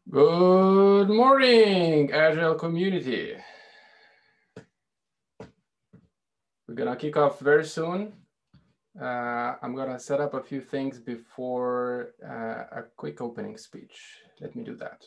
Good morning, Agile community. We're gonna kick off very soon. I'm gonna set up a few things before a quick opening speech. Let me do that.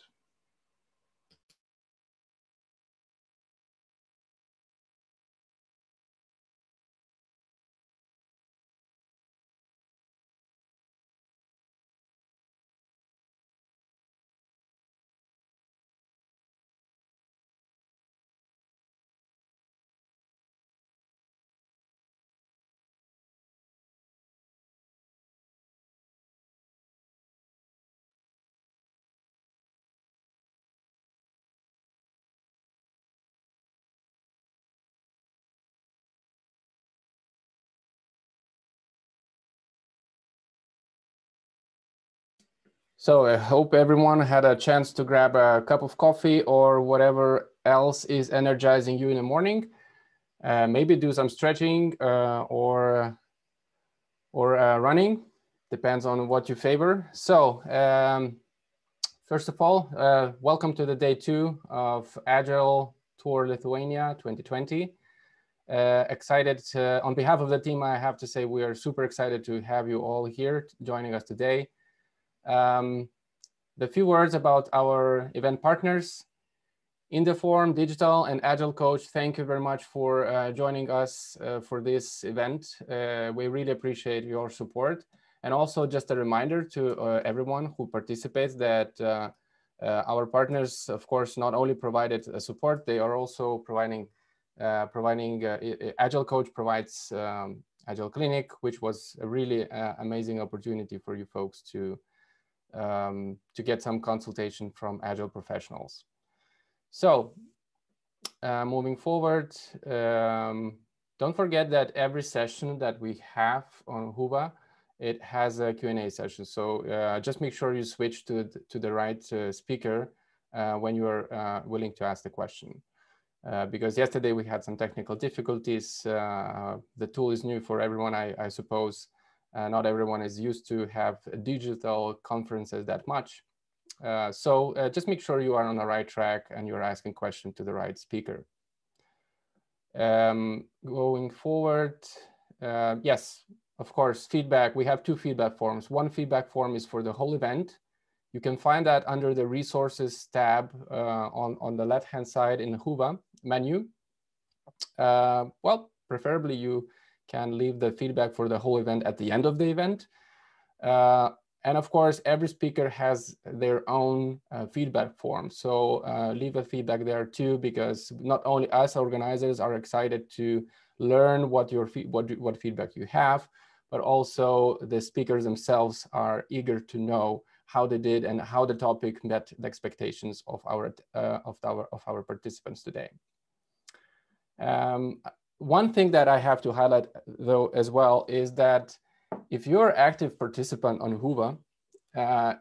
So I hope everyone had a chance to grab a cup of coffee or whatever else is energizing you in the morning. Maybe do some stretching or running, depends on what you favor. So first of all, welcome to the day 2 of Agile Tour Lithuania 2020. Excited on behalf of the team, I have to say we are super excited to have you all here joining us today. The few words about our event partners, Indeform, Digital, and Agile Coach. Thank you very much for joining us for this event. We really appreciate your support. And also just a reminder to everyone who participates that our partners, of course, not only provided support, they are also providing Agile Coach provides Agile Clinic, which was a really amazing opportunity for you folks to get some consultation from Agile professionals. So moving forward, don't forget that every session that we have on Whova, it has a Q&A session. So just make sure you switch to the right speaker when you are willing to ask the question. Because yesterday we had some technical difficulties. The tool is new for everyone, I suppose. Not everyone is used to have digital conferences that much. So just make sure you are on the right track and you're asking questions to the right speaker. Going forward, yes, of course, feedback. We have 2 feedback forms. One feedback form is for the whole event. You can find that under the resources tab on the left-hand side in the Whova menu. Well, preferably you can leave the feedback for the whole event at the end of the event. And of course, every speaker has their own feedback form. So leave a feedback there too, because not only us organizers are excited to learn what feedback you have, but also the speakers themselves are eager to know how they did and how the topic met the expectations of our participants today. One thing that I have to highlight though as well is that if you're an active participant on Whova,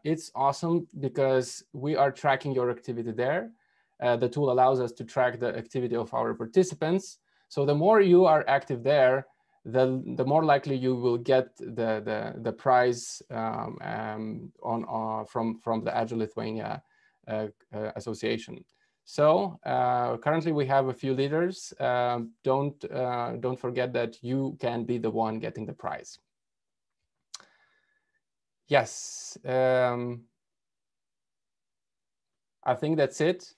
it's awesome because we are tracking your activity there. The tool allows us to track the activity of our participants. So the more you are active there, the more likely you will get the prize from the Agile Lithuania Association. So currently we have a few leaders. Don't forget that you can be the one getting the prize. Yes, I think that's it.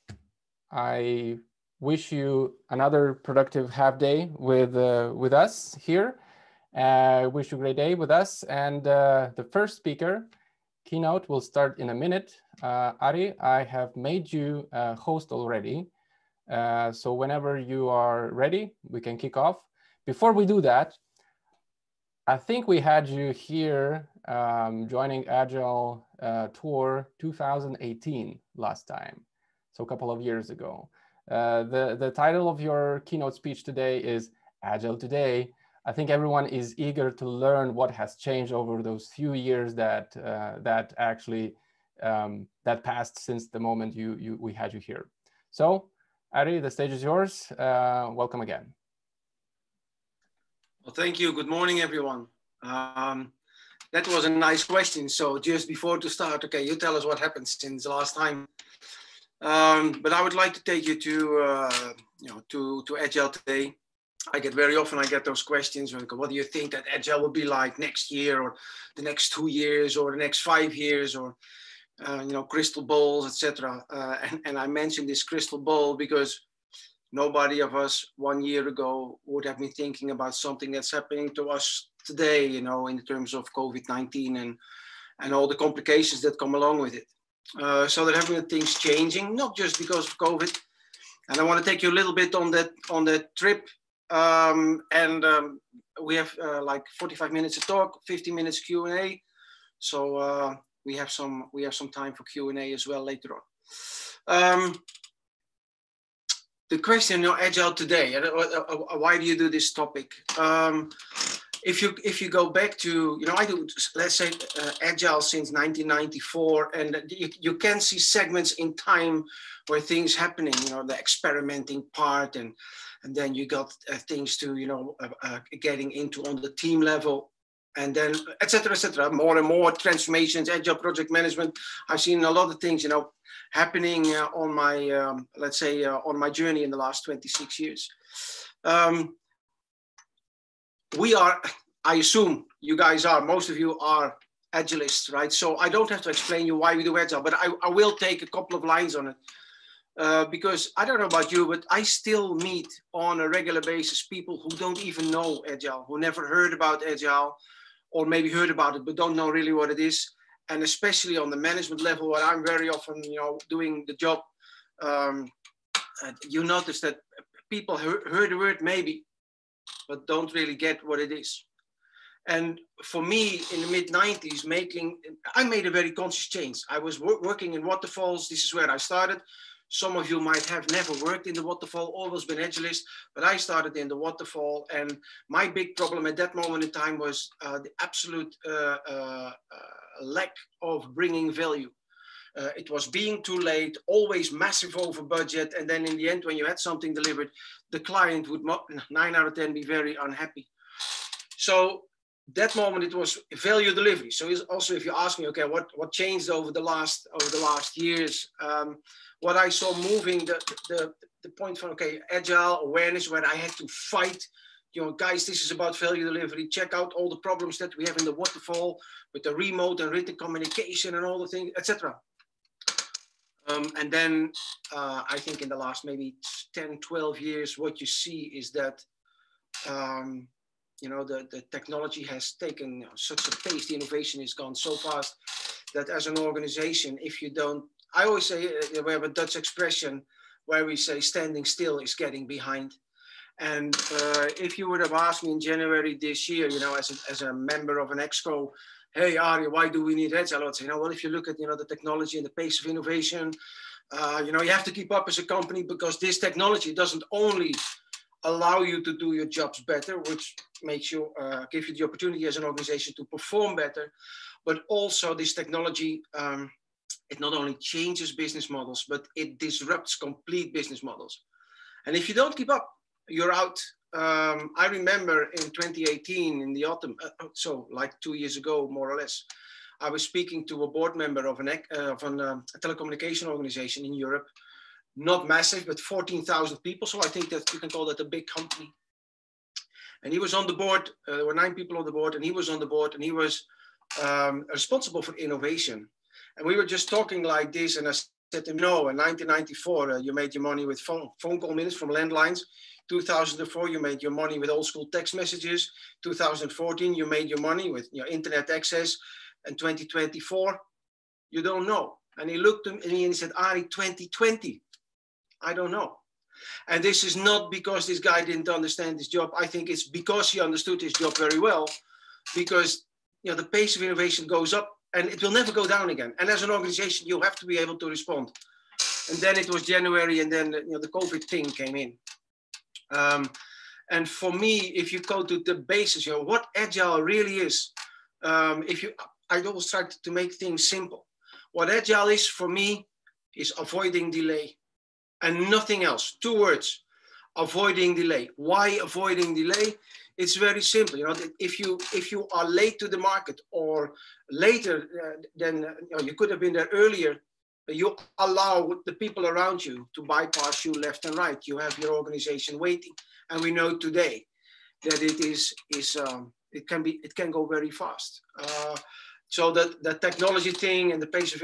I wish you another productive half day with us here. Wish you a great day with us. And the first speaker keynote will start in a minute. Arie, I have made you a host already. So whenever you are ready, we can kick off. Before we do that, I think we had you here joining Agile Tour 2018 last time, so a couple of years ago. The title of your keynote speech today is Agile Today. I think everyone is eager to learn what has changed over those few years that passed since the moment we had you here. So, Arie, the stage is yours. Welcome again. Well, thank you. Good morning, everyone. that was a nice question. So just before to start, okay, you tell us what happened since the last time. But I would like to take you to Agile today. I get very often, I get those questions, like, what do you think that Agile will be like next year, or the next 2 years, or the next 5 years, or crystal balls, etc. And I mentioned this crystal ball because nobody of us 1 year ago would have been thinking about something that's happening to us today, in terms of COVID-19 and all the complications that come along with it. So there have been things changing, not just because of COVID. And I want to take you a little bit on that trip. We have like 45 minutes to talk, 50 minutes Q&A. So we have some time for Q&A as well later on. The question, Agile today, why do you do this topic? If you go back to, I do, let's say, Agile since 1994, and you can see segments in time where things happening, the experimenting part, and then you got things to, getting into on the team level, and then et cetera, more and more transformations, Agile project management. I've seen a lot of things, happening on my, let's say, on my journey in the last 26 years. We are, I assume you guys are, most of you are Agilists, right? So I don't have to explain you why we do Agile, but I will take a couple of lines on it. Because I don't know about you, but I still meet on a regular basis people who don't even know Agile, who never heard about Agile, or maybe heard about it, but don't know really what it is. And especially on the management level, where I'm very often, doing the job, you notice that people heard the word maybe, but don't really get what it is. And for me, in the mid-90s, I made a very conscious change. I was working in waterfalls. This is where I started. Some of you might have never worked in the waterfall, always been Agilist, but I started in the waterfall. And my big problem at that moment in time was the absolute lack of bringing value. It was being too late, always massive over budget. And then in the end, when you had something delivered, the client would 9 out of 10 be very unhappy. So that moment, it was value delivery. So also, if you ask me, okay, what changed over the last years? What I saw moving the point from, okay, Agile awareness, where I had to fight, guys, this is about value delivery. Check out all the problems that we have in the waterfall with the remote and written communication and all the things, etc. And then I think in the last maybe 10, 12 years, what you see is that, the technology has taken such a pace, the innovation has gone so fast that as an organization, if you don't, I always say, we have a Dutch expression where we say standing still is getting behind. And if you would have asked me in January this year, as a member of an exco, hey, Arie, why do we need Agile? I would say, well, if you look at, the technology and the pace of innovation, you have to keep up as a company, because this technology doesn't only allow you to do your jobs better, which makes you, give you the opportunity as an organization to perform better, but also this technology, it not only changes business models, but it disrupts complete business models. And if you don't keep up, you're out. I remember in 2018, in the autumn, so like 2 years ago, more or less, I was speaking to a board member of a telecommunication organization in Europe, not massive, but 14,000 people. So I think that you can call that a big company. And he was on the board. There were 9 people on the board, and he was on the board, and he was responsible for innovation. And we were just talking like this, and I said to him, no, in 1994, you made your money with phone call minutes from landlines. 2004, you made your money with old school text messages. 2014, you made your money with internet access. And 2024, you don't know. And he looked at me and he said, Arie, 2020, I don't know. And this is not because this guy didn't understand his job. I think it's because he understood his job very well, because the pace of innovation goes up and it will never go down again. And as an organization, you have to be able to respond. And then it was January, and then the COVID thing came in. And for me, if you go to the basis, what Agile really is, I always try to make things simple. What Agile is for me is avoiding delay and nothing else. 2 words, avoiding delay. Why avoiding delay? It's very simple. You know, if you are late to the market or later than you could have been there earlier, you allow the people around you to bypass you left and right. You have your organization waiting, and we know today that it can go very fast. So that the technology thing and the pace of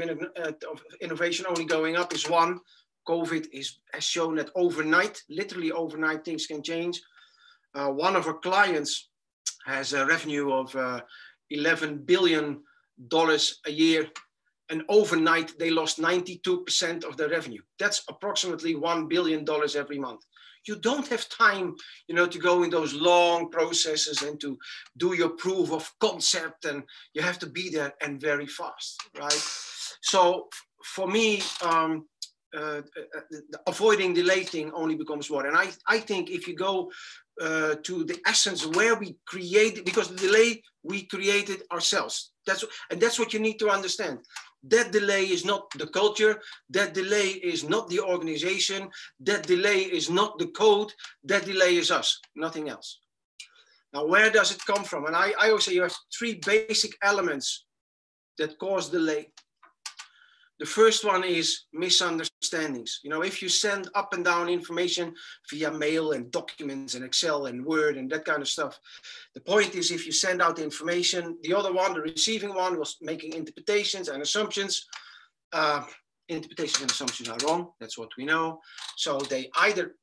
innovation only going up is one. COVID has shown that overnight, literally overnight, things can change. One of our clients has a revenue of $11 billion a year, and overnight they lost 92% of their revenue. That's approximately $1 billion every month. You don't have time, you know, to go in those long processes and to do your proof of concept, and you have to be there and very fast, right? So for me, avoiding delay thing only becomes more. And I think if you go to the essence where we created, because the delay we created ourselves. That's what you need to understand. That delay is not the culture. That delay is not the organization. That delay is not the code. That delay is us, nothing else. Now, where does it come from? And I always say you have three basic elements that cause delay. The first one is misunderstandings. You know, if you send up and down information via mail and documents and Excel and Word and that kind of stuff, the point is if you send out information, the other one, the receiving one, was making interpretations and assumptions. Interpretations and assumptions are wrong. That's what we know. So they either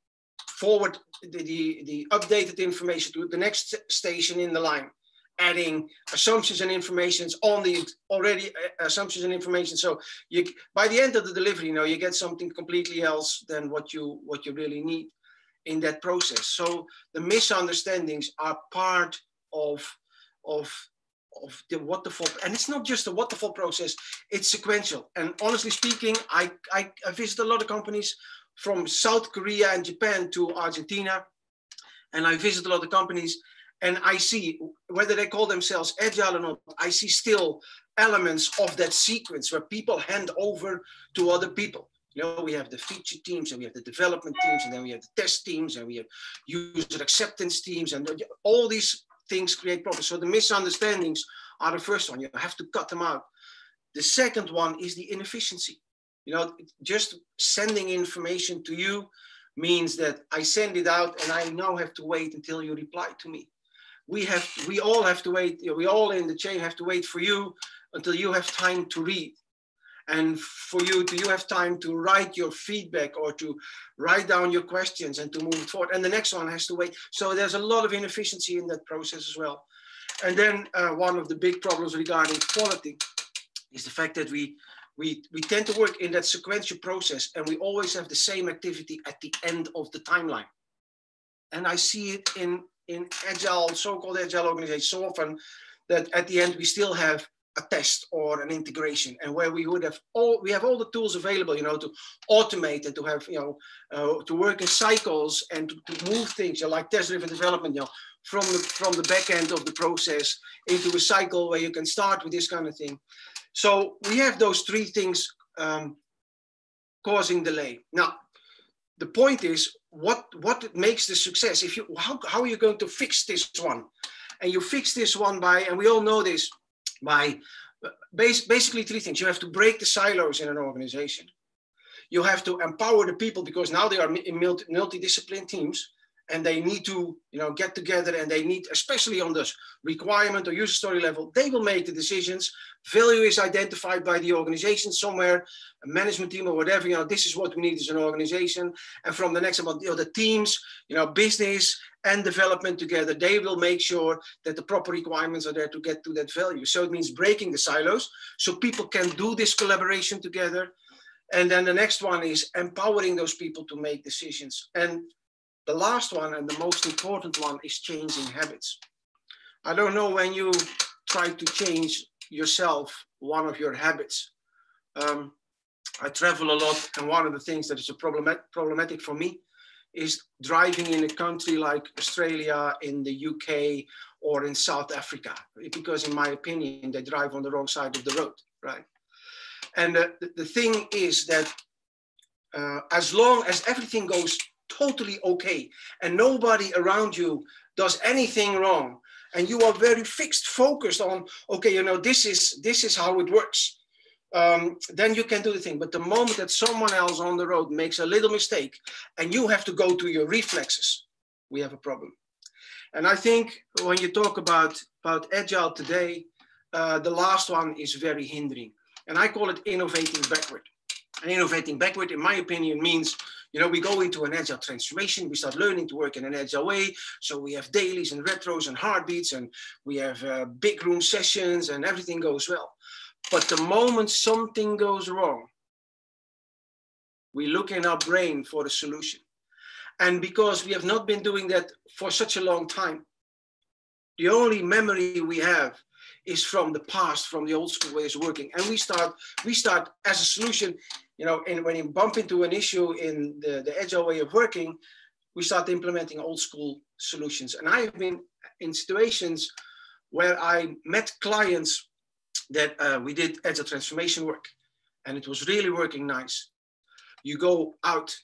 forward the updated information to the next station in the line, adding assumptions and informations on the already assumptions and information. So you, by the end of the delivery, you know, you get something completely else than what you really need in that process. So the misunderstandings are part of the waterfall, and it's not just a waterfall process; it's sequential. And honestly speaking, I visit a lot of companies from South Korea and Japan to Argentina, and I visit a lot of companies. And I see, whether they call themselves agile or not, I see still elements of that sequence where people hand over to other people. You know, we have the feature teams, and we have the development teams, and then we have the test teams, and we have user acceptance teams, and all these things create problems. So the misunderstandings are the first one. You have to cut them out. The second one is the inefficiency. You know, just sending information to you means that I send it out, and I now have to wait until you reply to me. We all have to wait. You know, we all in the chain have to wait for you until you have time to read, and for you have time to write your feedback or to write down your questions and to move it forward. And the next one has to wait. So there's a lot of inefficiency in that process as well. And then one of the big problems regarding quality is the fact that we tend to work in that sequential process, and we always have the same activity at the end of the timeline. And I see it in agile, so-called agile organizations so often that at the end we still have a test or an integration, and where we have all the tools available, you know, to automate and to have, you know, to work in cycles and to move things, you know, like test-driven development, you know, from the back end of the process into a cycle where you can start with this kind of thing. So we have those three things causing delay. Now, the point is, what makes the success? If you, how are you going to fix this one? And you fix this one by, and we all know this, by basically three things. You have to break the silos in an organization. You have to empower the people, because now they are in multidisciplinary teams, and they need to, you know, get together, and they need, especially on this requirement or user story level, they will make the decisions. Value is identified by the organization somewhere, a management team or whatever, you know, this is what we need as an organization. And from the next about, you know, the teams, you know, business and development together, they will make sure that the proper requirements are there to get to that value. So it means breaking the silos so people can do this collaboration together. And then the next one is empowering those people to make decisions. And the last one, and the most important one, is changing habits. I don't know when you try to change yourself, one of your habits. I travel a lot, and one of the things that is problematic for me is driving in a country like Australia, in the UK, or in South Africa, because in my opinion, they drive on the wrong side of the road, right? And the thing is that as long as everything goes totally okay, and nobody around you does anything wrong, and you are very fixed, focused on, okay, you know, this is how it works, then you can do the thing. But the moment that someone else on the road makes a little mistake and you have to go to your reflexes, we have a problem. And I think when you talk about Agile today, the last one is very hindering. And I call it innovating backward. And innovating backward, in my opinion, means, you know, we go into an Agile transformation, we start learning to work in an Agile way. So we have dailies and retros and heartbeats, and we have big room sessions, and everything goes well. But the moment something goes wrong, we look in our brain for a solution. And because we have not been doing that for such a long time, the only memory we have is from the past, from the old school ways of working. And we start as a solution, you know, and when you bump into an issue in the Agile way of working, we start implementing old school solutions. And I have been in situations where I met clients that we did Agile transformation work, and it was really working nice. You go out,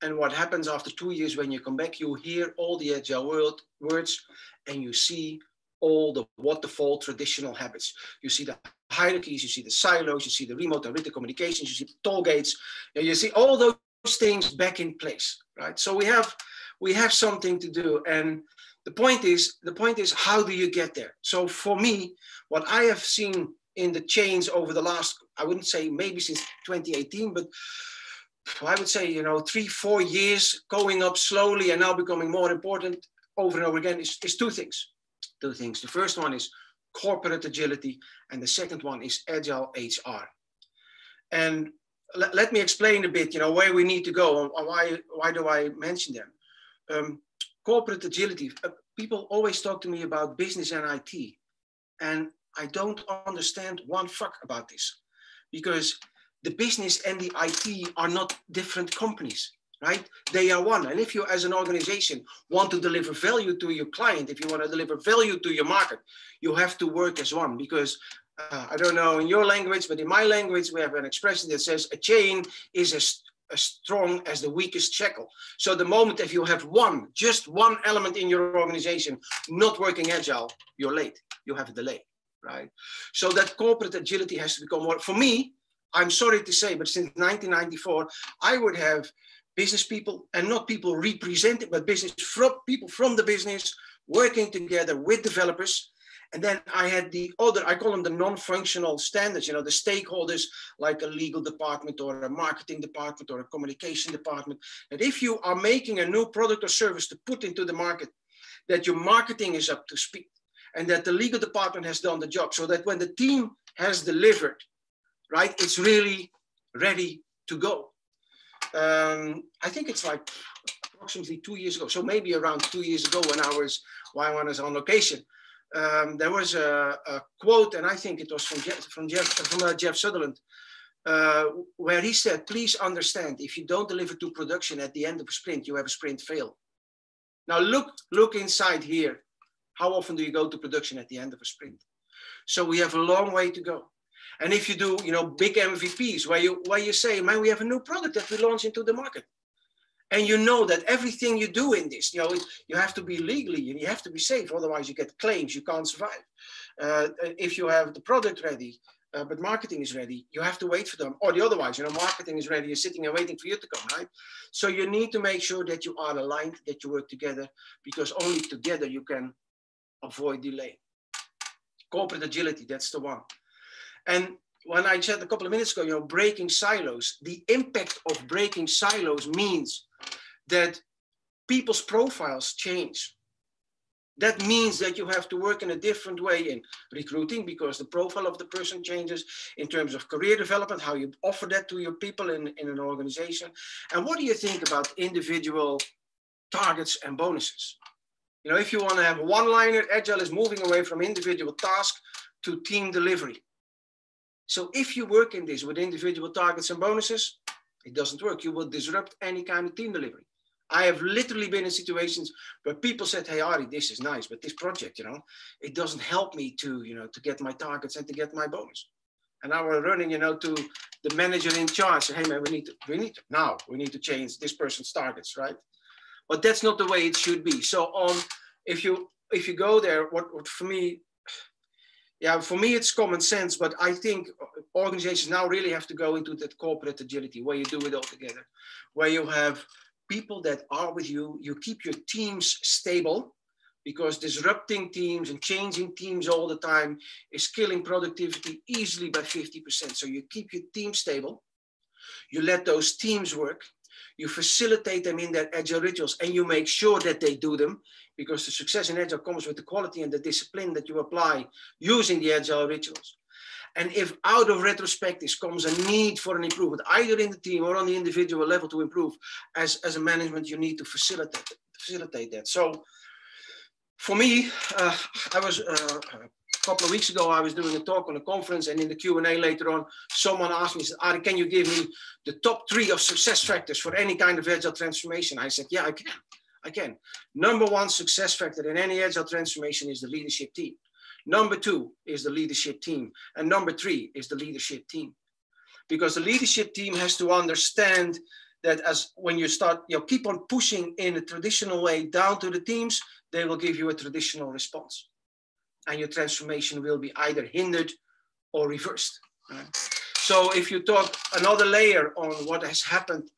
and what happens after 2 years when you come back, you hear all the Agile words, and you see all the waterfall traditional habits. You see the hierarchies, you see the silos, you see the remote and written communications, you see the toll gates, and you see all those things back in place, right? So we have something to do, and the point is, how do you get there? So for me, what I have seen in the change over the last, I wouldn't say maybe since 2018, but I would say, you know, 3-4 years going up slowly and now becoming more important over and over again is two things. The first one is corporate agility, and the second one is Agile HR. And let me explain a bit, you know, where we need to go and why do I mention them? Corporate agility, people always talk to me about business and IT, and I don't understand one fuck about this, because the business and the IT are not different companies, right? They are one. And if you as an organization want to deliver value to your client, if you want to deliver value to your market, you have to work as one, because I don't know in your language, but in my language, we have an expression that says a chain is as strong as the weakest shackle. So the moment if you have just one element in your organization not working Agile, you're late, you have a delay, right? So that corporate agility has to become more, for me, I'm sorry to say, but since 1994, I would have business people, and not people represented, but people from the business working together with developers. And then I had the other, I call them the non-functional standards, you know, the stakeholders like a legal department or a marketing department or a communication department. And if you are making a new product or service to put into the market, that your marketing is up to speed and that the legal department has done the job, so that when the team has delivered, right, it's really ready to go. I think it's like approximately 2 years ago. So maybe around 2 years ago when I was on location, there was a quote, and I think it was from Jeff Sutherland, where he said, please understand, if you don't deliver to production at the end of a sprint, you have a sprint fail. Now look inside here. How often do you go to production at the end of a sprint? So we have a long way to go. And if you do, you know, big MVPs where you say, man, we have a new product that we launch into the market. And you know that everything you do in this, you know, you have to be legally, you have to be safe. Otherwise you get claims, you can't survive. If you have the product ready, but marketing is ready, you have to wait for them. Or the otherwise, you know, marketing is ready, you're sitting and waiting for you to come, right? So you need to make sure that you are aligned, that you work together, because only together you can avoid delay. Corporate agility, that's the one. And when I said a couple of minutes ago, you know, breaking silos, the impact of breaking silos means that people's profiles change. That means that you have to work in a different way in recruiting, because the profile of the person changes, in terms of career development, how you offer that to your people in an organization. And what do you think about individual targets and bonuses? You know, if you want to have a one-liner, Agile is moving away from individual task to team delivery. So if you work in this with individual targets and bonuses, it doesn't work. You will disrupt any kind of team delivery. I have literally been in situations where people said, hey, Arie, this is nice, but this project, you know, it doesn't help me to, you know, to get my targets and to get my bonus. And now we're running, you know, to the manager in charge. Hey, man, we need to change this person's targets, right? but that's not the way it should be. So if you go there, what for me, yeah, for me it's common sense, but I think organizations now really have to go into that corporate agility where you do it all together, where you have people that are with you, you keep your teams stable, because disrupting teams and changing teams all the time is killing productivity easily by 50%. So you keep your team stable, you let those teams work, you facilitate them in their agile rituals, and you make sure that they do them, because the success in agile comes with the quality and the discipline that you apply using the agile rituals. And if out of retrospective comes a need for an improvement, either in the team or on the individual level to improve, as a management, you need to facilitate that. So for me, I was a couple of weeks ago, I was doing a talk on a conference, and in the Q&A later on, someone asked me, said, Arie, can you give me the top 3 of success factors for any kind of agile transformation? I said, yeah, I can. Number 1 success factor in any agile transformation is the leadership team. Number 2 is the leadership team. And number 3 is the leadership team. Because the leadership team has to understand that as when you start, keep on pushing in a traditional way down to the teams, they will give you a traditional response. And your transformation will be either hindered or reversed. Right? So if you talk another layer on what has happened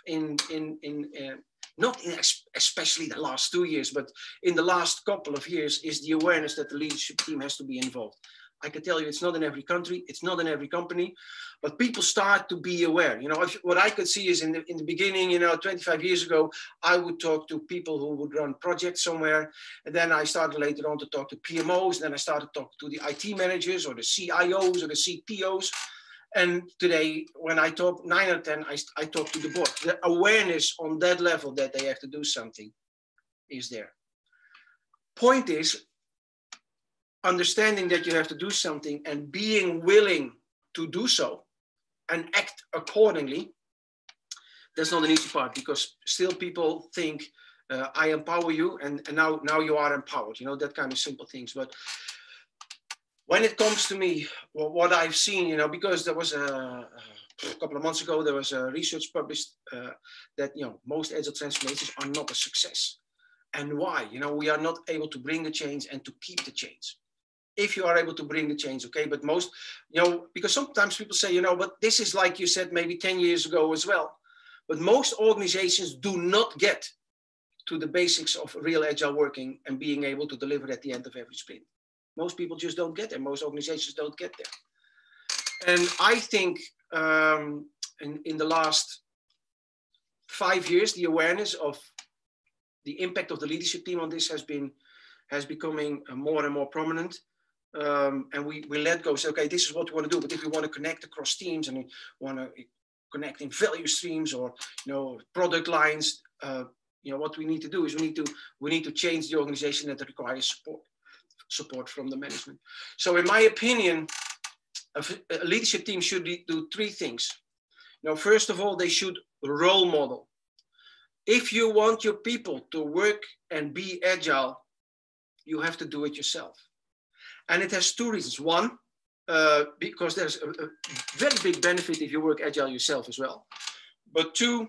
especially the last 2 years, but in the last couple of years, is the awareness that the leadership team has to be involved. I can tell you it's not in every country, it's not in every company, but people start to be aware. What I could see is in the beginning, 25 years ago, I would talk to people who would run projects somewhere. And then I started later on to talk to PMOs. And then I started to talk to the IT managers or the CIOs or the CTOs. And today, when I talk 9 or 10, I talk to the board. The awareness on that level that they have to do something is there. Point is, understanding that you have to do something and being willing to do so and act accordingly, that's not an easy part, because still people think, I empower you and now you are empowered, that kind of simple things. But when it comes to me, what I've seen, because there was a couple of months ago, there was a research published that, most agile transformations are not a success. And why? We are not able to bring the change and to keep the change. If you are able to bring the change, okay, but most, because sometimes people say, but this is like you said, maybe 10 years ago as well. But most organizations do not get to the basics of real agile working and being able to deliver at the end of every sprint. Most people just don't get there. Most organizations don't get there. And I think in the last 5 years, the awareness of the impact of the leadership team on this has becoming more and more prominent. And we let go, say, okay, this is what we want to do. But if we want to connect across teams and we want to connect in value streams or product lines, what we need to do is we need to change the organization that requires support from the management. So in my opinion, a leadership team should do 3 things. First of all, they should role model. If you want your people to work and be agile, you have to do it yourself. And it has 2 reasons. One, because there's a very big benefit if you work agile yourself as well. But 2,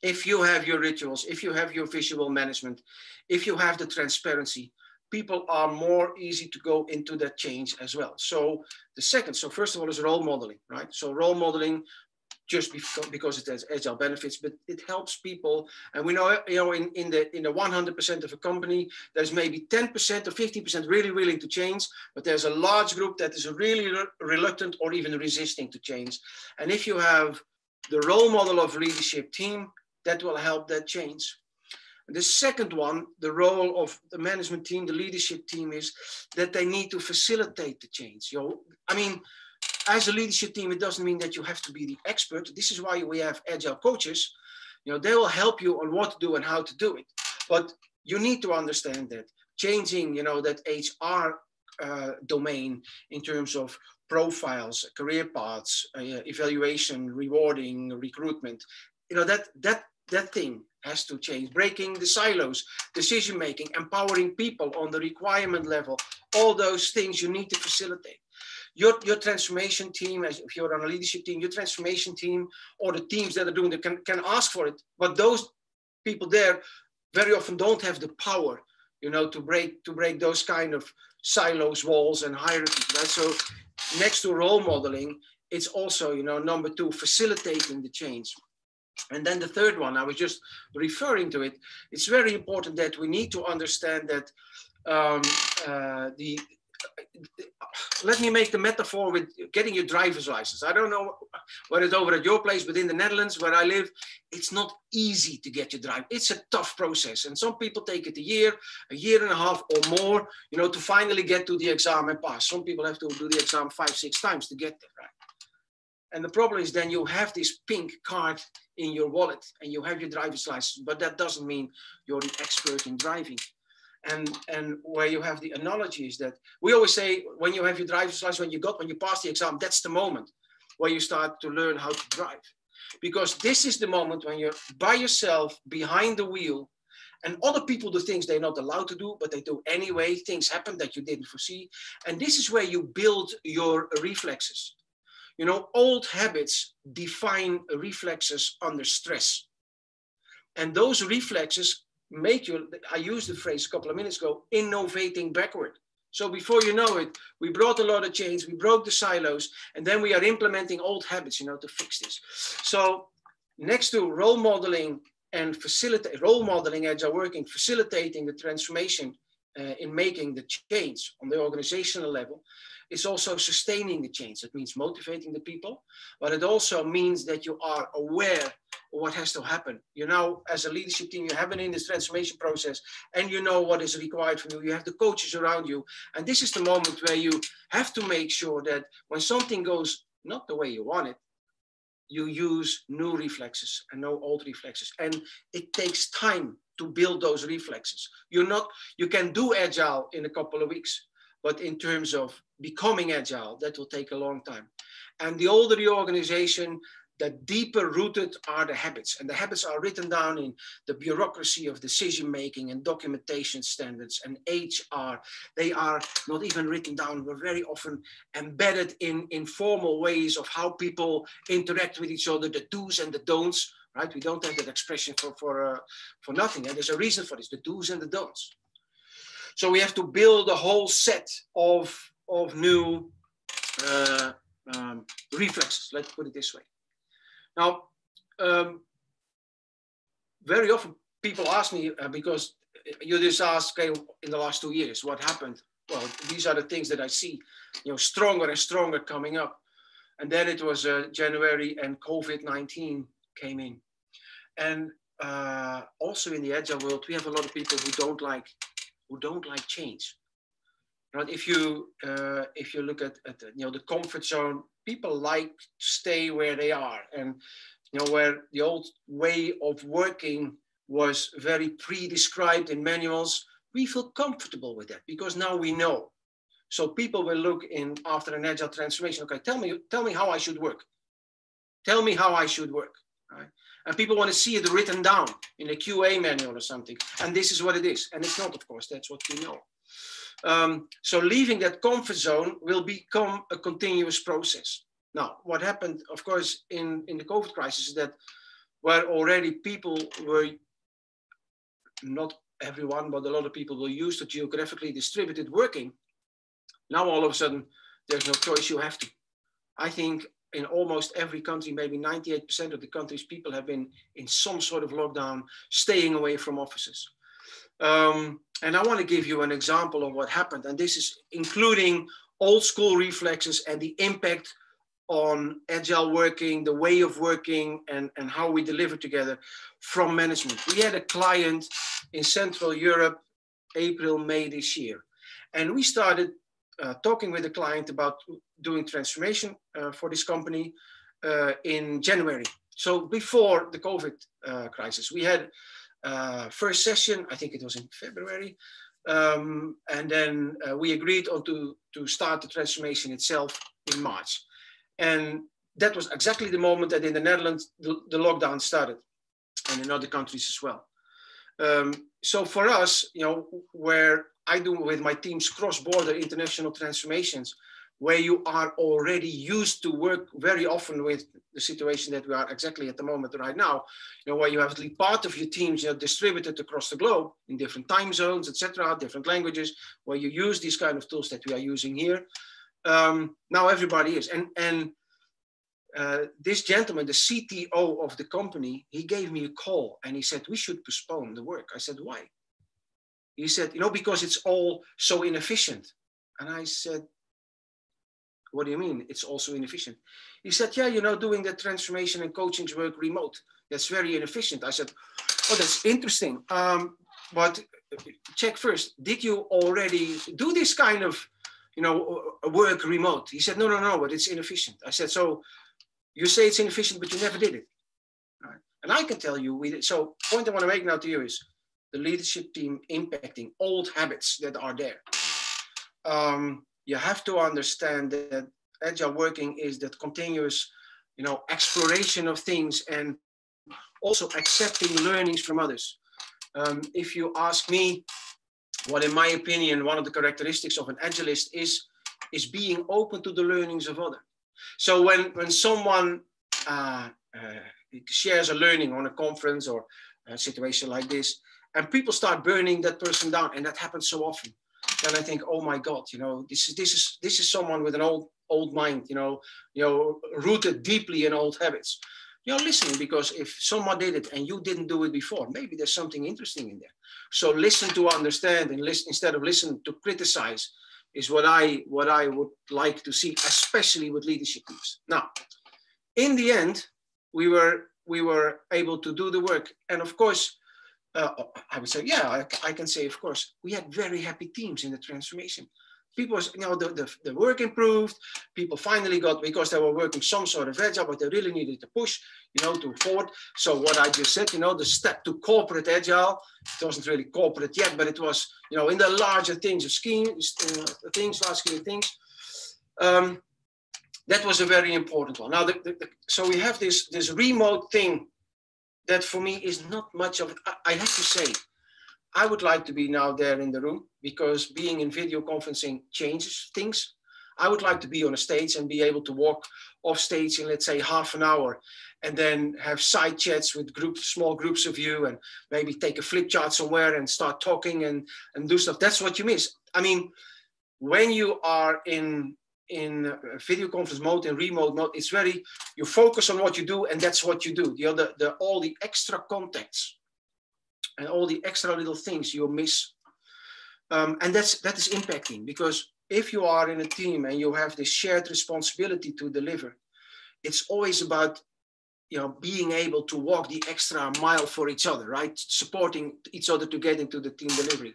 if you have your rituals, if you have your visual management, if you have the transparency, people are more easy to go into that change as well. So first of all is role modeling, right? So role modeling, just because it has agile benefits, but it helps people. And we know, in the 100% of a company, there's maybe 10% or 50% really willing to change, but there's a large group that is really reluctant or even resisting to change. And if you have the role model of leadership team, that will help that change. And the second one, the role of the management team, the leadership team, is that they need to facilitate the change. As a leadership team, it doesn't mean that you have to be the expert. This is why we have agile coaches. They will help you on what to do and how to do it. But you need to understand that changing, that HR domain in terms of profiles, career paths, evaluation, rewarding, recruitment, that thing has to change. Breaking the silos, decision-making, empowering people on the requirement level, all those things you need to facilitate. Your transformation team, if you're on a leadership team, your transformation team or the teams that are doing it can ask for it. But those people there very often don't have the power, you know, to break those kind of silos, walls, and hierarchies. Right? So next to role modeling, it's also, you know, number 2, facilitating the change. And then the third one, I was just referring to it. It's very important that we need to understand that let me make the metaphor with getting your driver's license. I don't know what it's over at your place, but in the Netherlands where I live, it's not easy to get your drive. It's a tough process. And some people take it a year and a half or more, you know, to finally get to the exam and pass. Some people have to do the exam 5-6 times to get there, right? And the problem is then you have this pink card in your wallet and you have your driver's license, but that doesn't mean you're an expert in driving. And where you have the analogy is that we always say when you have your driver's license, when you pass the exam, that's the moment where you start to learn how to drive. Because this is the moment when you're by yourself behind the wheel and other people do things they're not allowed to do, but they do anyway. Things happen that you didn't foresee. And this is where you build your reflexes. You know, old habits define reflexes under stress. And those reflexes make you, I used the phrase a couple of minutes ago, innovating backward. So before you know it, we brought a lot of change, we broke the silos, and then we are implementing old habits, you know, to fix this. So next to role modeling and role modeling, agile working, facilitating the transformation in making the change on the organizational level, it's also sustaining the change. That means motivating the people, but it also means that you are aware of what has to happen. You know, as a leadership team, you have been in this transformation process and you know what is required from you. You have the coaches around you. And this is the moment where you have to make sure that when something goes not the way you want it, you use new reflexes and no old reflexes. And it takes time to build those reflexes. You can do agile in a couple of weeks, but in terms of becoming agile, that will take a long time. And the older the organization, the deeper rooted are the habits. And the habits are written down in the bureaucracy of decision-making and documentation standards and HR. They are not even written down. We're very often embedded in informal ways of how people interact with each other, the do's and the don'ts, right? We don't have that expression for nothing. And there's a reason for this, the do's and the don'ts. So we have to build a whole set of new reflexes, let's put it this way. Now, very often people ask me, because you just ask, okay, in the last 2 years, what happened? Well, these are the things that I see, you know, stronger and stronger coming up. And then it was January and COVID-19 came in. And also in the agile world, we have a lot of people who don't like change. Right? If you look at you know, the comfort zone, people like to stay where they are, and you know, where the old way of working was very pre-described in manuals, we feel comfortable with that because now we know. So people will look in after an agile transformation. Okay, tell me how I should work. Tell me how I should work. Right? And people want to see it written down in a QA manual or something. And this is what it is. And it's not, of course, that's what we know. So leaving that comfort zone will become a continuous process. Now, what happened, of course, in the COVID crisis is that where already people were, not everyone, but a lot of people were used to geographically distributed working. Now, all of a sudden, there's no choice, you have to. I think in almost every country, maybe 98% of the countries, people have been in some sort of lockdown, staying away from offices. And I want to give you an example of what happened. And this is including old school reflexes and the impact on agile working, the way of working, and how we deliver together from management. We had a client in Central Europe, April, May this year. And we started talking with the client about doing transformation for this company in January. So before the COVID crisis, we had first session, I think it was in February. And then we agreed on to start the transformation itself in March. And that was exactly the moment that in the Netherlands, the lockdown started, and in other countries as well. So for us, you know, where I do with my teams cross-border international transformations, where you are already used to work very often with the situation that we are exactly at the moment right now, where you have at least part of your teams, distributed across the globe in different time zones, etc., different languages, where you use these kind of tools that we are using here. Now everybody is. And this gentleman, the CTO of the company, he gave me a call and he said, we should postpone the work. I said, why? He said, because it's all so inefficient. And I said, what do you mean it's also inefficient? He said, yeah, doing the transformation and coaching work remote. That's very inefficient. I said, oh, that's interesting. But check first, did you already do this kind of, work remote? He said, no, but it's inefficient. I said, so you say it's inefficient, but you never did it. Right. And I can tell you we did. So point I want to make now to you is the leadership team impacting old habits that are there. You have to understand that agile working is that continuous, exploration of things and also accepting learnings from others. If you ask me, what in my opinion, one of the characteristics of an agilist is being open to the learnings of others. So when someone shares a learning on a conference or a situation like this, and people start burning that person down, and that happens so often, then I think, oh my God, this is someone with an old mind, rooted deeply in old habits. Listen, because if someone did it and you didn't do it before, maybe there's something interesting in there. So listen to understand and listen instead of listen to criticize is what I would like to see, especially with leadership teams. Now, in the end, we were able to do the work, and of course, I would say, yeah, I can say, of course, we had very happy teams in the transformation. People, the work improved. People finally got, because they were working some sort of agile, but they really needed to push, to forward. So what I just said, the step to corporate agile, it wasn't really corporate yet, but it was, in the larger things of large scale things. That was a very important one. Now, so we have this remote thing that for me is not much of, I have to say, I would like to be now there in the room, because being in video conferencing changes things. I would like to be on a stage and be able to walk off stage in, let's say, half an hour, and then have side chats with small groups of you, and maybe take a flip chart somewhere and start talking and do stuff. That's what you miss. I mean, when you are in video conference mode, in remote mode, it's you focus on what you do, and that's what you do. All the extra contacts and all the extra little things you miss. And that is impacting, because if you are in a team and you have this shared responsibility to deliver, it's always about, being able to walk the extra mile for each other, right? Supporting each other to get into the team delivery.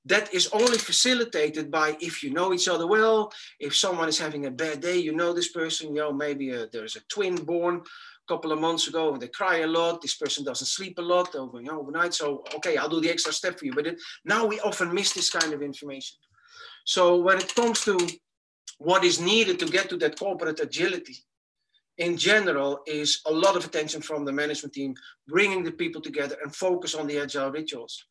That is only facilitated by if you know each other well. If someone is having a bad day, this person, maybe there's a twin born a couple of months ago and they cry a lot. This person doesn't sleep a lot overnight. So, okay, I'll do the extra step for you. But now we often miss this kind of information. So when it comes to what is needed to get to that corporate agility, in general, is a lot of attention from the management team, bringing the people together and focus on the agile rituals.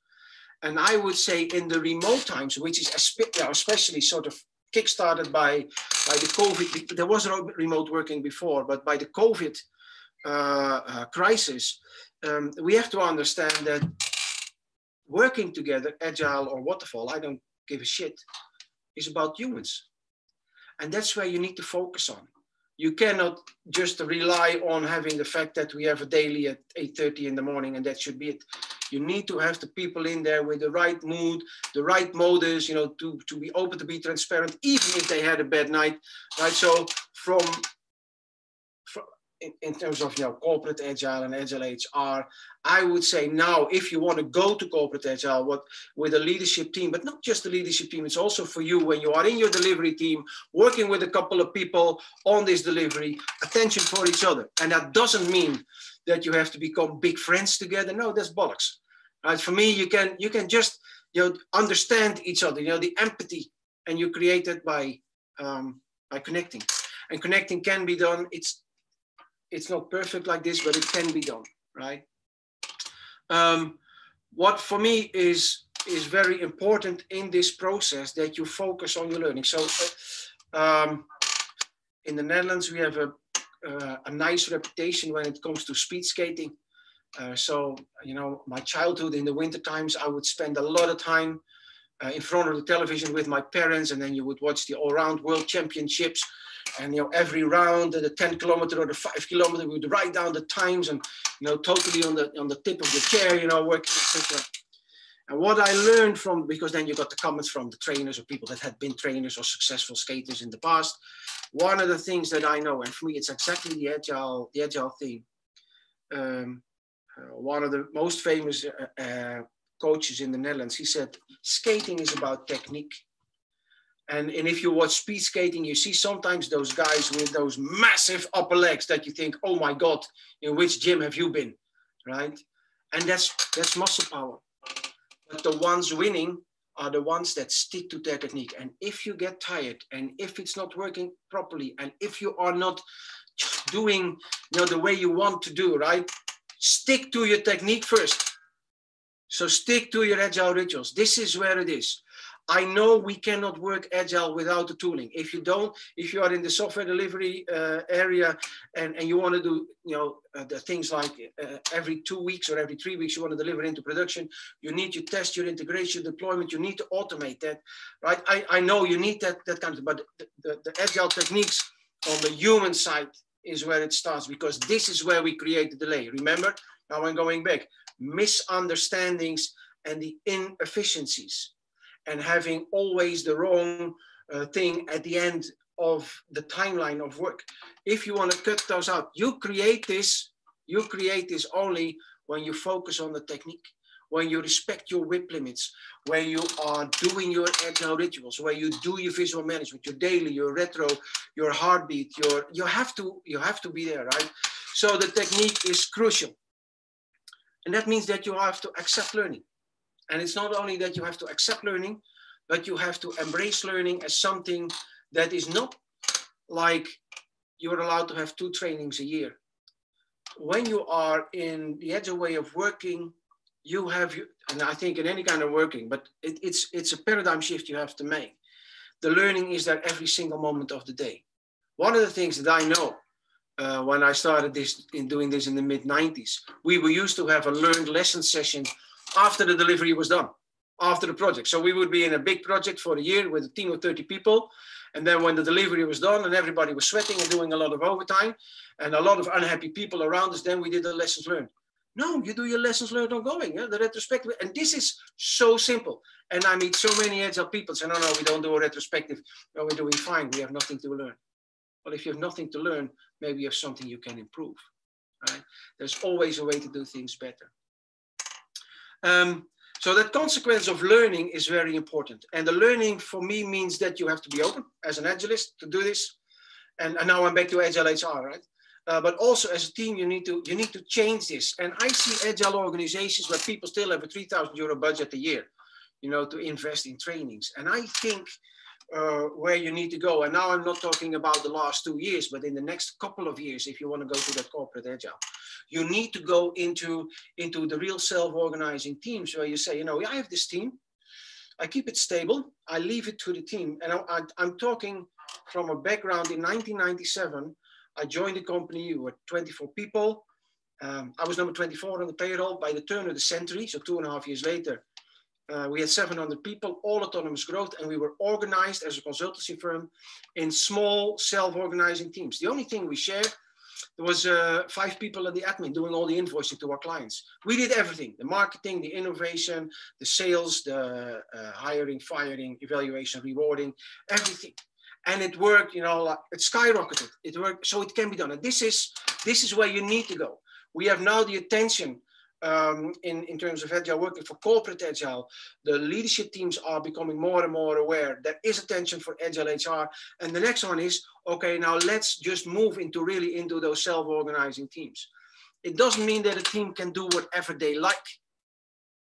And I would say in the remote times, which is especially sort of kickstarted by the COVID, there was remote working before, but by the COVID crisis, we have to understand that working together, agile or waterfall, I don't give a shit, is about humans. And that's where you need to focus on. You cannot just rely on having the fact that we have a daily at 8:30 in the morning and that should be it. You need to have the people in there with the right mood, the right motives, to be open, to be transparent, even if they had a bad night, right? So in terms of corporate agile and agile HR, I would say now, if you want to go to corporate agile with a leadership team, but not just the leadership team, it's also for you when you are in your delivery team, working with a couple of people on this delivery, attention for each other. And that doesn't mean that you have to become big friends together. No, that's bollocks. Right? For me, you can just understand each other, the empathy, and you create it by connecting. And connecting can be done. It's not perfect like this, but it can be done, right? What for me is very important in this process, that you focus on your learning. So In the Netherlands, we have a nice reputation when it comes to speed skating. So, you know, my childhood in the winter times, I would spend a lot of time in front of the television with my parents, and then you would watch the all-round world championships. And, you know, every round, the 10 kilometer or the 5 kilometer, we would write down the times and, you know, totally on the tip of the chair, you know, working, etc. And what I learned from, because then you got the comments from the trainers or people that had been trainers or successful skaters in the past. One of the things that I know, and for me, it's exactly the agile theme. One of the most famous coaches in the Netherlands, he said, skating is about technique. And if you watch speed skating, you see sometimes those guys with those massive upper legs that you think, oh my God, in which gym have you been, right? And that's muscle power. But the ones winning are the ones that stick to their technique. And if you get tired, and if it's not working properly, and if you are not doing, you know, the way you want to do, right? Stick to your technique first. So stick to your agile rituals. This is where it is. I know we cannot work agile without the tooling. If you are in the software delivery area and you want to do, you know, the things like every 2 weeks or every 3 weeks, you want to deliver into production, you need to test your integration, deployment, you need to automate that, right? I know you need that kind of, but the agile techniques on the human side is where it starts, because this is where we create the delay. Remember, now I'm going back, misunderstandings and the inefficiencies. And having always the wrong thing at the end of the timeline of work. If you want to cut those out, you create this only when you focus on the technique, when you respect your WIP limits, when you are doing your agile rituals, where you do your visual management, your daily, your retro, your heartbeat, you have to be there, right? So the technique is crucial. And that means that you have to accept learning. And it's not only that you have to accept learning, but you have to embrace learning as something that is not like you're allowed to have 2 trainings a year. When you are in the agile way of working, you have, and I think in any kind of working, but it's a paradigm shift you have to make. The learning is there every single moment of the day. One of the things that I know when I started doing this in the mid-90s, we were used to have a learned lesson session after the delivery was done, after the project. So we would be in a big project for a year with a team of 30 people. And then when the delivery was done and everybody was sweating and doing a lot of overtime and a lot of unhappy people around us, then we did the lessons learned. No, you do your lessons learned ongoing, the retrospective. And this is so simple. And I meet so many agile people say, no, we don't do a retrospective. No, we're doing fine. We have nothing to learn. Well, if you have nothing to learn, maybe you have something you can improve, right? There's always a way to do things better. So that consequence of learning is very important. And the learning for me means that you have to be open as an agilist to do this. And now I'm back to Agile HR, right? But also as a team, you need to change this. And I see agile organizations where people still have a €3,000 budget a year, you know, to invest in trainings. And I think where you need to go, and now I'm not talking about the last 2 years, but in the next couple of years, if you want to go to that corporate agile, you need to go into the real self-organizing teams where you say, you know, I have this team, I keep it stable, I leave it to the team. And I'm talking from a background in 1997, I joined the company with 24 people. I was number 24 on the payroll. By the turn of the century, so 2.5 years later, we had 700 people, all autonomous growth, and we were organized as a consultancy firm in small self-organizing teams. The only thing we shared, there was 5 people at the admin doing all the invoicing to our clients. We did everything, the marketing, the innovation, the sales, the hiring, firing, evaluation, rewarding, everything. And it worked, you know, like it skyrocketed. It worked, so it can be done. And this is where you need to go. We have now the attention in terms of agile working for corporate agile. The leadership teams are becoming more and more aware. There is attention for agile HR. And the next one is, okay, now let's just move into those self-organizing teams. It doesn't mean that a team can do whatever they like,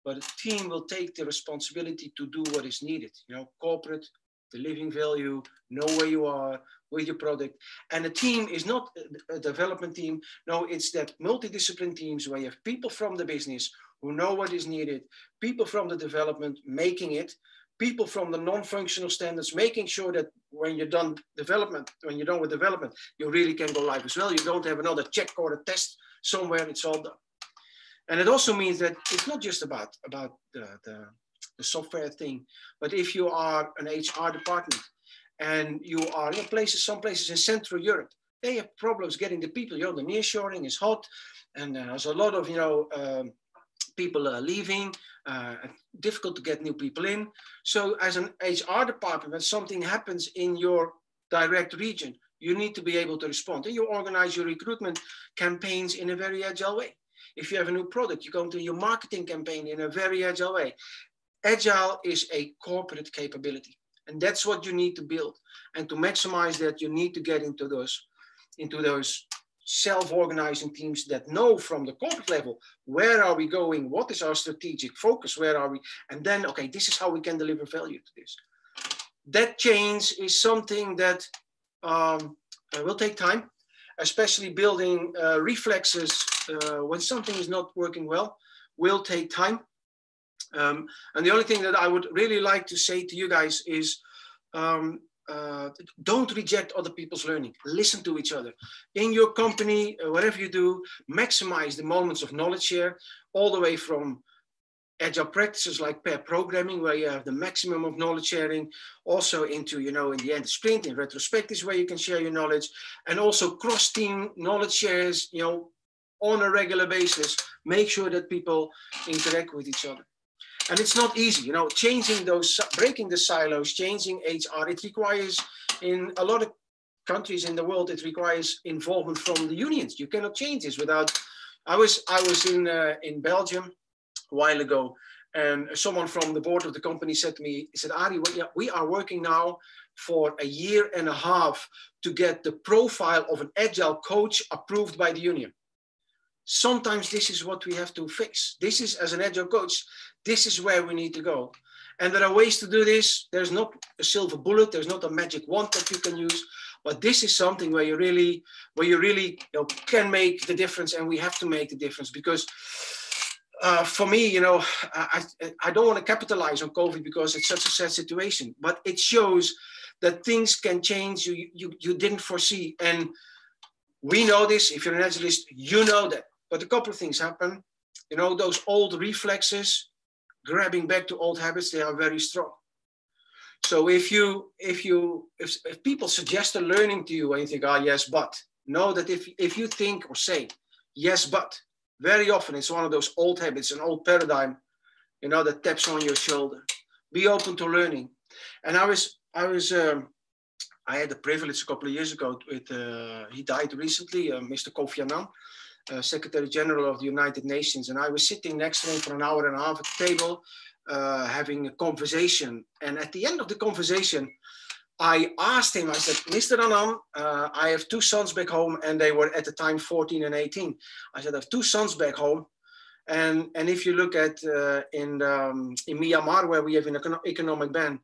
but a team will take the responsibility to do what is needed. You know, corporate, delivering value, know where you are with your product. And a team is not a development team. No, it's that multidiscipline teams where you have people from the business who know what is needed, people from the development making it, people from the non-functional standards, making sure that when you're done with development, you really can go live as well. You don't have another check or a test somewhere, it's all done. And it also means that it's not just about the software thing, but if you are an HR department and you are in some places in Central Europe, they have problems getting the people. The nearshoring is hot, and there's a lot of people leaving. Difficult to get new people in. So as an HR department, when something happens in your direct region, you need to be able to respond. And you organize your recruitment campaigns in a very agile way. If you have a new product, you go into your marketing campaign in a very agile way. Agile is a corporate capability. And that's what you need to build. And to maximize that, you need to get into those self-organizing teams that know from the corporate level, where are we going? What is our strategic focus? Where are we? And then, okay, this is how we can deliver value to this. That change is something that will take time, especially building reflexes when something is not working well, will take time. And the only thing that I would really like to say to you guys is, don't reject other people's learning. Listen to each other. In your company, whatever you do, maximize the moments of knowledge share, all the way from agile practices like pair programming, where you have the maximum of knowledge sharing, also into, in the end, sprint, in retrospectives, where you can share your knowledge, and also cross-team knowledge shares, on a regular basis. Make sure that people interact with each other. And it's not easy, changing those, breaking the silos, changing HR. It requires, in a lot of countries in the world, it requires involvement from the unions. You cannot change this without. I was in Belgium a while ago, and someone from the board of the company said to me, he said, Arie, we are working now for a year and a half to get the profile of an agile coach approved by the union. Sometimes this is what we have to fix. This is, as an agile coach, this is where we need to go. And there are ways to do this. There's not a silver bullet. There's not a magic wand that you can use. But this is something where you really can make the difference, and we have to make the difference. Because for me, I don't want to capitalize on COVID because it's such a sad situation. But it shows that things can change you didn't foresee. And we know this. If you're an agilist, you know that. But a couple of things happen. Those old reflexes, grabbing back to old habits, they are very strong. So if people suggest a learning to you and you think, yes, but, know that if you think or say, yes, but, very often it's one of those old habits, an old paradigm, that taps on your shoulder. Be open to learning. And I had the privilege a couple of years ago with, he died recently, Mr. Kofi Annan, Secretary General of the United Nations. And I was sitting next to him for an hour and a half at the table, having a conversation. And at the end of the conversation, I asked him, I said, Mr. Annan, I have two sons back home, and they were at the time 14 and 18. I said, I have two sons back home. And if you look at in Myanmar, where we have an economic ban,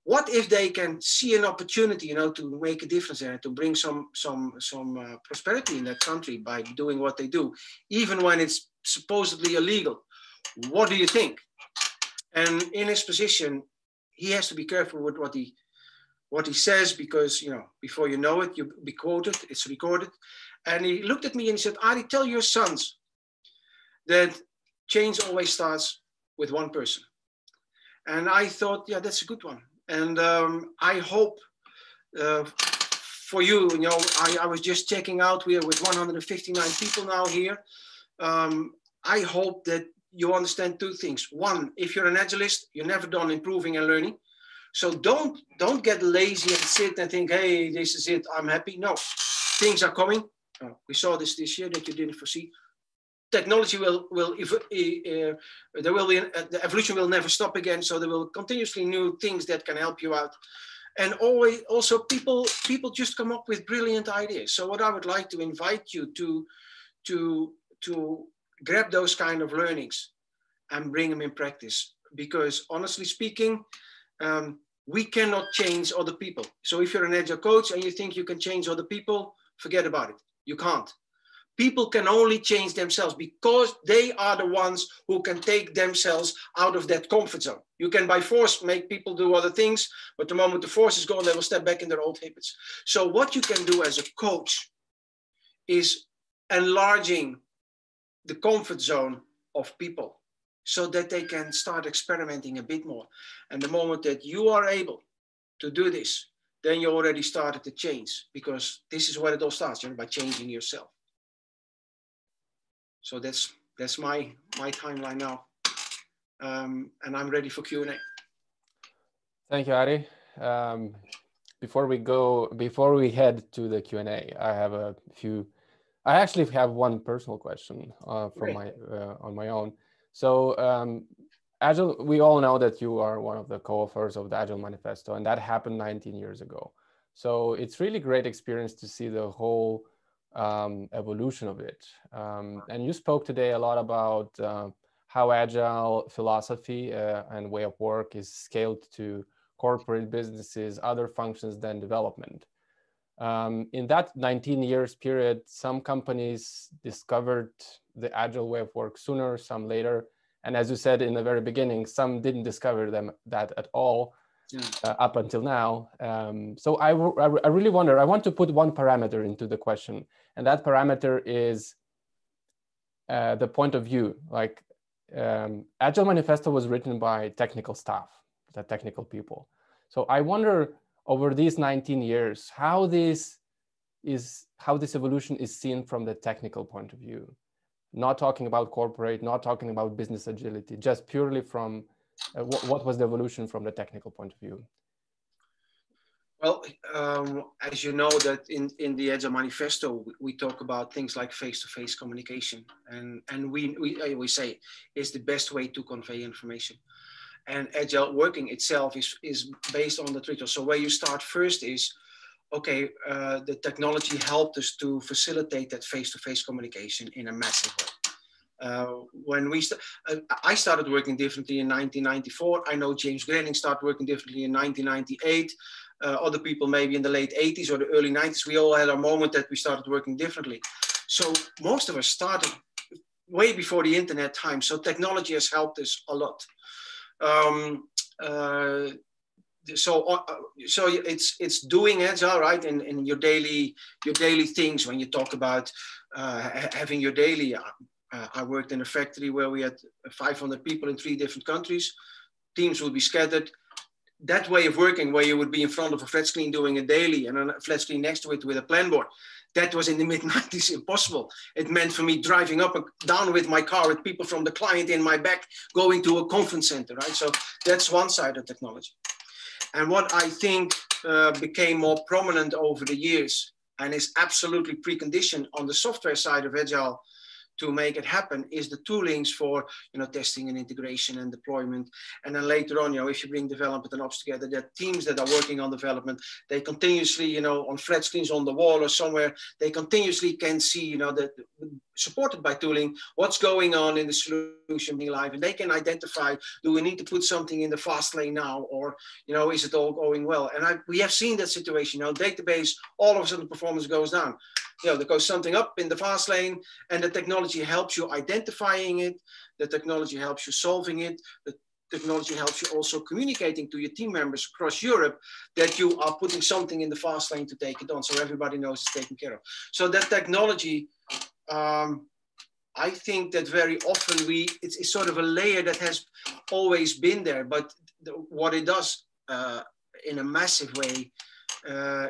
what if they can see an opportunity, to make a difference there, to bring some prosperity in that country by doing what they do, even when it's supposedly illegal? What do you think? And in his position, he has to be careful with what he says, because before you know it, you'll be quoted. It's recorded. And he looked at me and he said, Arie, tell your sons that change always starts with one person. And I thought, yeah, that's a good one. And I hope for you, I was just checking out, we are with 159 people now here. I hope that you understand two things. One, if you're an agilist, you're never done improving and learning. So don't get lazy and sit and think, hey, this is it, I'm happy. No, things are coming. We saw this year that you didn't foresee. Technology the evolution will never stop again. So there will continuously new things that can help you out. And always, also people just come up with brilliant ideas. So what I would like to invite you to grab those kind of learnings and bring them in practice. Because honestly speaking, we cannot change other people. So if you're an agile coach and you think you can change other people, forget about it. You can't. People can only change themselves because they are the ones who can take themselves out of that comfort zone. You can by force make people do other things, but the moment the force is gone, they will step back in their old habits. So what you can do as a coach is enlarging the comfort zone of people so that they can start experimenting a bit more. And the moment that you are able to do this, then you already started to change, because this is where it all starts, by changing yourself. So that's my timeline now, and I'm ready for Q&A. Thank you, Arie. Before we head to the Q&A, I actually have one personal question on my own. So Agile, we all know that you are one of the co-authors of the Agile Manifesto, and that happened 19 years ago. So it's really great experience to see the whole evolution of it. And you spoke today a lot about how Agile philosophy and way of work is scaled to corporate businesses, other functions than development. In that 19 years period, some companies discovered the Agile way of work sooner, some later. And as you said in the very beginning, some didn't discover that at all. Up until now. So I really wonder, I want to put one parameter into the question, and that parameter is the point of view. Like Agile Manifesto was written by technical staff, the technical people. So I wonder, over these 19 years, how this evolution is seen from the technical point of view. Not talking about corporate, not talking about business agility, just purely from what was the evolution from the technical point of view? Well, as you know, that in the Agile Manifesto, we talk about things like face-to-face communication, and we say is the best way to convey information. And Agile working itself is based on the ritual. So where you start first is, okay, the technology helped us to facilitate that face-to-face communication in a massive way. When I started working differently in 1994. I know James Grenning started working differently in 1998. Other people maybe in the late 80s or the early 90s. We all had our moment that we started working differently. So most of us started way before the internet time. So technology has helped us a lot. So it's doing Agile, right? In your daily things. When you talk about having your daily. I worked in a factory where we had 500 people in 3 different countries. Teams would be scattered. That way of working, where you would be in front of a flat screen doing a daily and a flat screen next to it with a plan board, that was in the mid-90s impossible. It meant for me driving up and down with my car with people from the client in my back, going to a conference center, right? So that's one side of technology. And what I think became more prominent over the years and is absolutely preconditioned on the software side of Agile to make it happen is the toolings for, testing and integration and deployment. And then later on, if you bring development and ops together, there are teams that are working on development. They continuously, on flat screens on the wall or somewhere, they continuously can see, that supported by tooling, what's going on in the solution being live. And they can identify, do we need to put something in the fast lane now? Or, is it all going well? And we have seen that situation, database, all of a sudden performance goes down. There goes something up in the fast lane, and the technology helps you identifying it. The technology helps you solving it. The technology helps you also communicating to your team members across Europe that you are putting something in the fast lane to take it on, so everybody knows it's taken care of. So that technology, I think that very often it's sort of a layer that has always been there, but what it does in a massive way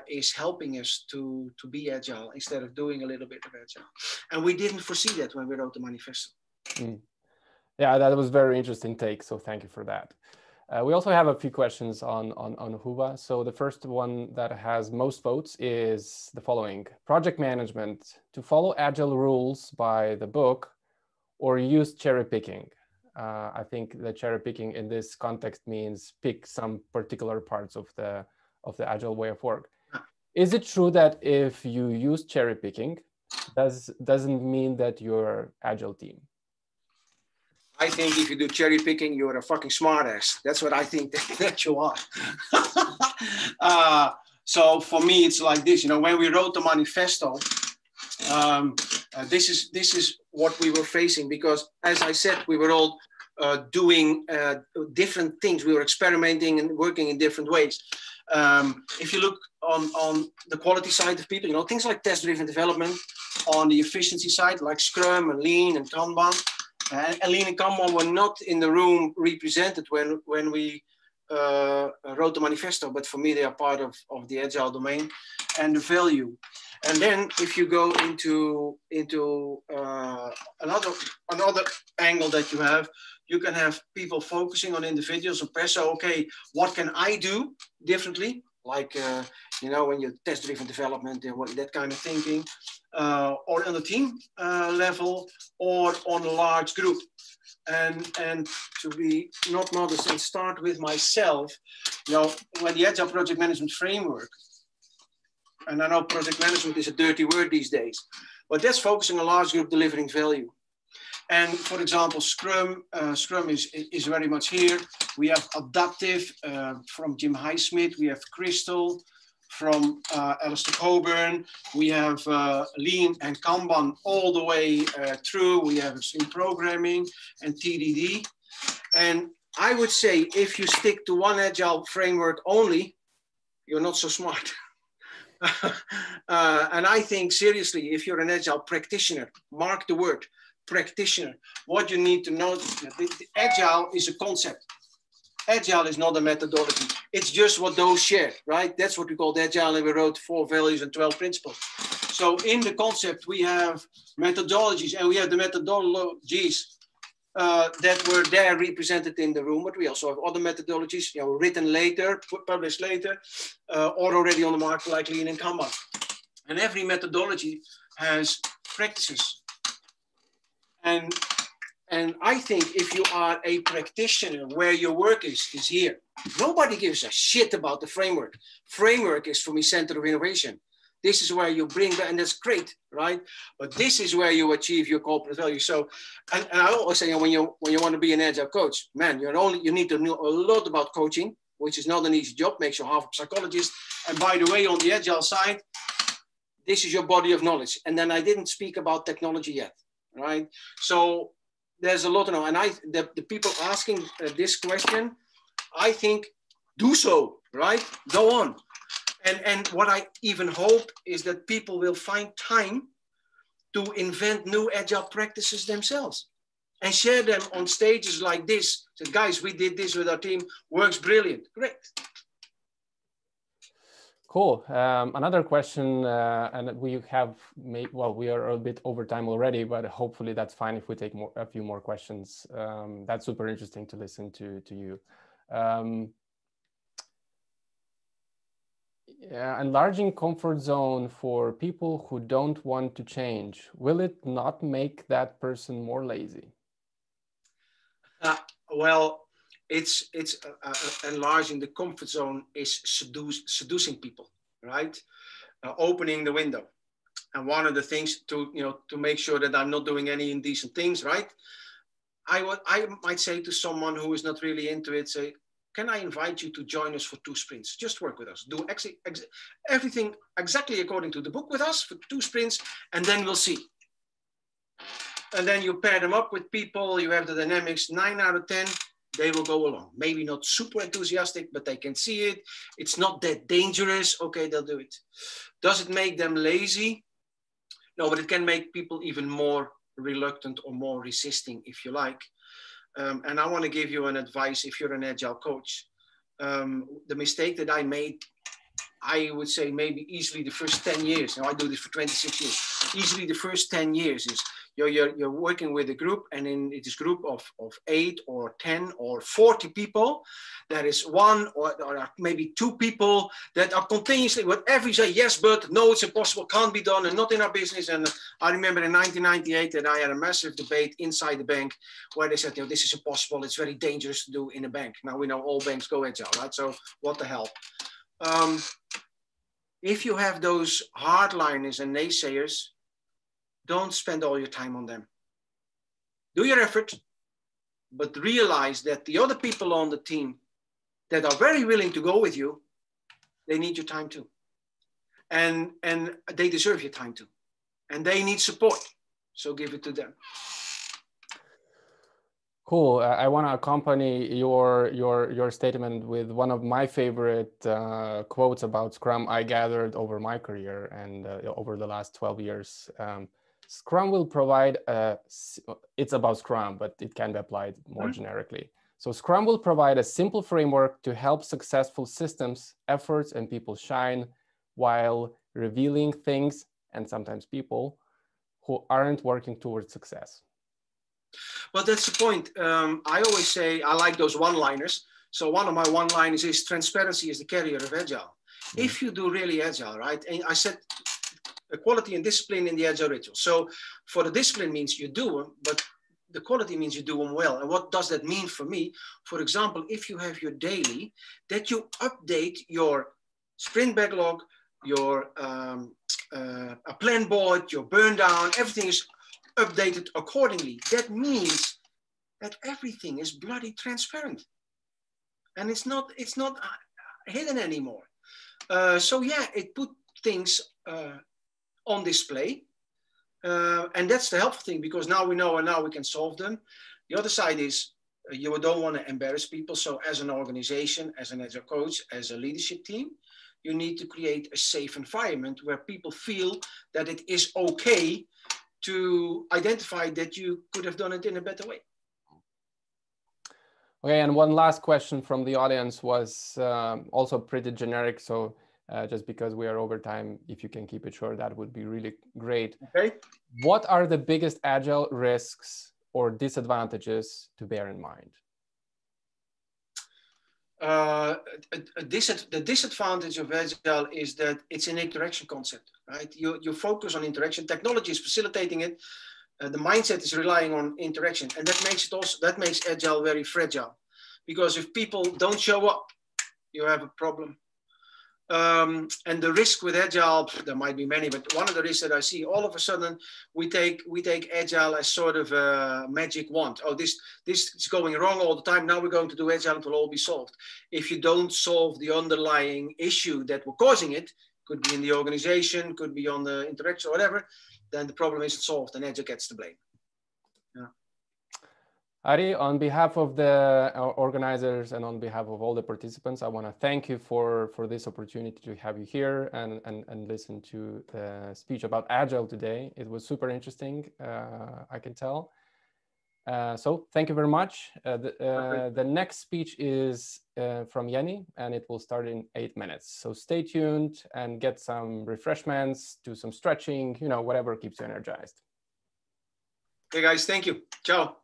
is helping us to be agile instead of doing a little bit of agile. And we didn't foresee that when we wrote the manifesto. Yeah, that was very interesting take. So thank you for that. We also have a few questions on Whova. So the first one that has most votes is the following: project management, to follow agile rules by the book or use cherry picking. I think the cherry picking in this context means pick some particular parts of the agile way of work. Is it true that if you use cherry picking, doesn't mean that you're agile team? I think if you do cherry picking, you're a fucking smartass. That's what I think that you are. So for me, it's like this, when we wrote the manifesto, This is what we were facing, because, as I said, we were all doing different things. We were experimenting and working in different ways. If you look on the quality side of people, things like test-driven development, on the efficiency side, like Scrum and Lean and Kanban. And Lean and Kanban were not in the room represented when we wrote the manifesto, but for me, they are part of the Agile domain and the value. And then if you go into another angle that you can have people focusing on individuals and press. So, okay, what can I do differently? Like, when you test-driven development and that kind of thinking, or on the team level, or on a large group. And to be not modest and start with myself, when the Agile Project Management Framework, and I know project management is a dirty word these days, but that's focusing on a large group delivering value. And for example, Scrum is very much here. We have Adaptive from Jim Highsmith. We have Crystal from Alistair Coburn. We have Lean and Kanban all the way through. We have Extreme Programming and TDD. And I would say if you stick to one Agile framework only, you're not so smart. And I think seriously, if you're an Agile practitioner, mark the word, practitioner, what you need to know, the Agile is a concept. Agile is not a methodology. It's just what those share, right? That's what we call Agile, and we wrote 4 values and 12 principles. So in the concept, we have methodologies, and we have the methodologies that were there represented in the room, but we also have other methodologies, written later, published later, or already on the market, like Lean and Kanban. And every methodology has practices. And I think if you are a practitioner, where your work is here. Nobody gives a shit about the framework. Framework is, for me, center of innovation. This is where you bring that, and that's great, right? But this is where you achieve your corporate value. So, and I always say, when you want to be an Agile coach, man, you need to know a lot about coaching, which is not an easy job, makes you half a psychologist. And by the way, on the Agile side, this is your body of knowledge. And then I didn't speak about technology yet, right? So there's a lot to know. And the people asking this question, I think, do so, right? Go on. And what I even hope is that people will find time to invent new Agile practices themselves and share them on stages like this. So, guys, we did this with our team, works brilliant. Great. Cool. Another question, and we have made, well, we are a bit over time already, but hopefully that's fine if we take a few more questions. That's super interesting to listen to you. Yeah, enlarging comfort zone for people who don't want to change, will it not make that person more lazy? Well, it's enlarging the comfort zone is seducing people, right? Opening the window. And one of the things to make sure that I'm not doing any indecent things, right? I might say to someone who is not really into it, say, can I invite you to join us for 2 sprints? Just work with us. Do everything exactly according to the book with us for 2 sprints, and then we'll see. And then you pair them up with people, you have the dynamics, 9 out of 10, they will go along. Maybe not super enthusiastic, but they can see it. It's not that dangerous. Okay, they'll do it. Does it make them lazy? No, but it can make people even more reluctant or more resisting, if you like. And I want to give you an advice if you're an Agile coach. The mistake that I made, I would say maybe easily the first 10 years. Now I do this for 26 years. Easily the first 10 years is you're working with a group, and in this group of 8 or 10 or 40 people, there is 1 or maybe 2 people that are continuously, whatever you say, yes, but no, it's impossible, can't be done, and not in our business. And I remember in 1998 that I had a massive debate inside the bank where they said, this is impossible, it's very dangerous to do in a bank. Now we know all banks go Agile, right? So what the hell? If you have those hardliners and naysayers, don't spend all your time on them. Do your effort, but realize that the other people on the team that are very willing to go with you, they need your time too. And they deserve your time too. and they need support. So give it to them. Cool. I want to accompany your statement with one of my favorite quotes about Scrum I gathered over my career and over the last 12 years. Scrum will provide, it's about Scrum, but it can be applied more generically. So Scrum will provide a simple framework to help successful systems, efforts, and people shine while revealing things and sometimes people who aren't working towards success. Well, that's the point. I always say I like those one-liners. So one of my one-liners is transparency is the carrier of Agile. If you do really Agile, right? And I said quality and discipline in the Agile ritual. So for the discipline means you do them, but the quality means you do them well. And what does that mean for me? For example, if you have your daily, that you update your sprint backlog, your a plan board, your burn down, everything is updated accordingly. That means that everything is bloody transparent, and it's not hidden anymore. So yeah, it put things on display, and that's the helpful thing, because now we know and now we can solve them. The other side is you don't want to embarrass people. So as an organization, as an Agile coach, as a leadership team, you need to create a safe environment where people feel that it is okay to identify that you could have done it in a better way. Okay, and one last question from the audience was also pretty generic. So just because we are over time, if you can keep it short, that would be really great. Okay. What are the biggest Agile risks or disadvantages to bear in mind? The disadvantage of Agile is that it's an interaction concept, right? You focus on interaction. Technology is facilitating it. The mindset is relying on interaction, and that makes Agile very fragile, because if people don't show up, you have a problem. And the risk with Agile, there might be many, but one of the risks that I see, all of a sudden we take Agile as sort of a magic wand. Oh, this is going wrong all the time. Now we're going to do Agile, it will all be solved. If you don't solve the underlying issue that were causing it, could be in the organization, could be on the interaction or whatever, then the problem isn't solved and Agile gets the blame. Yeah. Arie, on behalf of the organizers and on behalf of all the participants, I want to thank you for this opportunity to have you here and listen to the speech about Agile today. It was super interesting, I can tell. So thank you very much. The next speech is from Jenny, and it will start in 8 minutes. So stay tuned and get some refreshments, do some stretching, whatever keeps you energized. Okay, guys, thank you. Ciao.